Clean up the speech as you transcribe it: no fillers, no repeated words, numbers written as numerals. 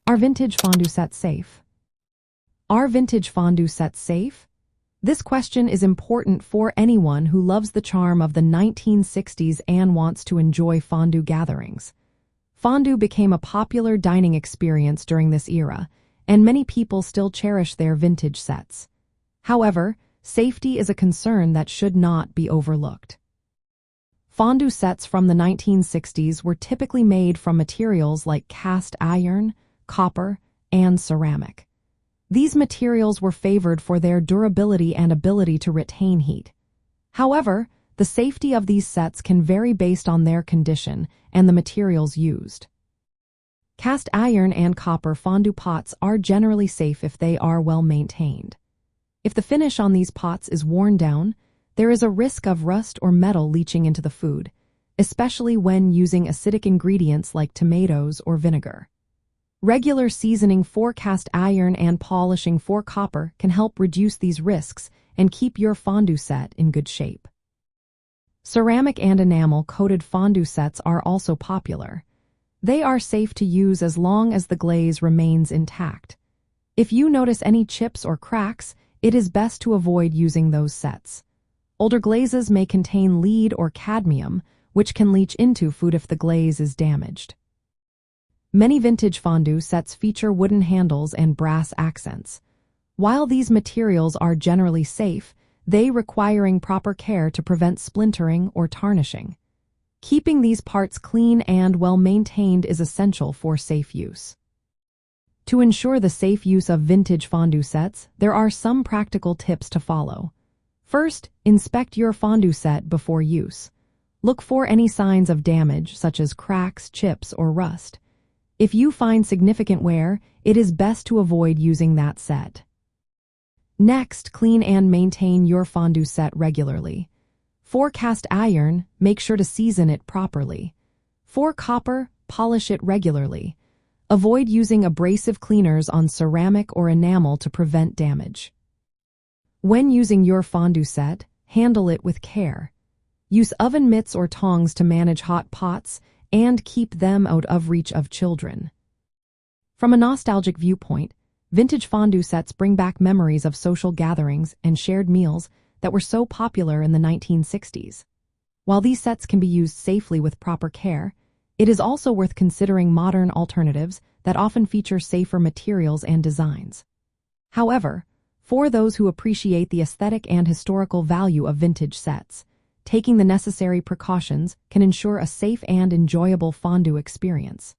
Are vintage fondue sets safe? Are vintage fondue sets safe? This question is important for anyone who loves the charm of the 1960s and wants to enjoy fondue gatherings. Fondue became a popular dining experience during this era, and many people still cherish their vintage sets. However, safety is a concern that should not be overlooked. Fondue sets from the 1960s were typically made from materials like cast iron, copper, and ceramic. These materials were favored for their durability and ability to retain heat. However, the safety of these sets can vary based on their condition and the materials used. Cast iron and copper fondue pots are generally safe if they are well maintained. If the finish on these pots is worn down, there is a risk of rust or metal leaching into the food, especially when using acidic ingredients like tomatoes or vinegar. Regular seasoning for cast iron and polishing for copper can help reduce these risks and keep your fondue set in good shape. Ceramic and enamel-coated fondue sets are also popular. They are safe to use as long as the glaze remains intact. If you notice any chips or cracks, it is best to avoid using those sets. Older glazes may contain lead or cadmium, which can leach into food if the glaze is damaged. Many vintage fondue sets feature wooden handles and brass accents. While these materials are generally safe, they require proper care to prevent splintering or tarnishing. Keeping these parts clean and well maintained is essential for safe use. To ensure the safe use of vintage fondue sets, there are some practical tips to follow. First, inspect your fondue set before use. Look for any signs of damage, such as cracks, chips, or rust. If you find significant wear, it is best to avoid using that set. Next, clean and maintain your fondue set regularly. For cast iron, make sure to season it properly. For copper, polish it regularly. Avoid using abrasive cleaners on ceramic or enamel to prevent damage. When using your fondue set, handle it with care. Use oven mitts or tongs to manage hot pots and keep them out of reach of children. From a nostalgic viewpoint, vintage fondue sets bring back memories of social gatherings and shared meals that were so popular in the 1960s. While these sets can be used safely with proper care, it is also worth considering modern alternatives that often feature safer materials and designs. However, for those who appreciate the aesthetic and historical value of vintage sets, taking the necessary precautions can ensure a safe and enjoyable fondue experience.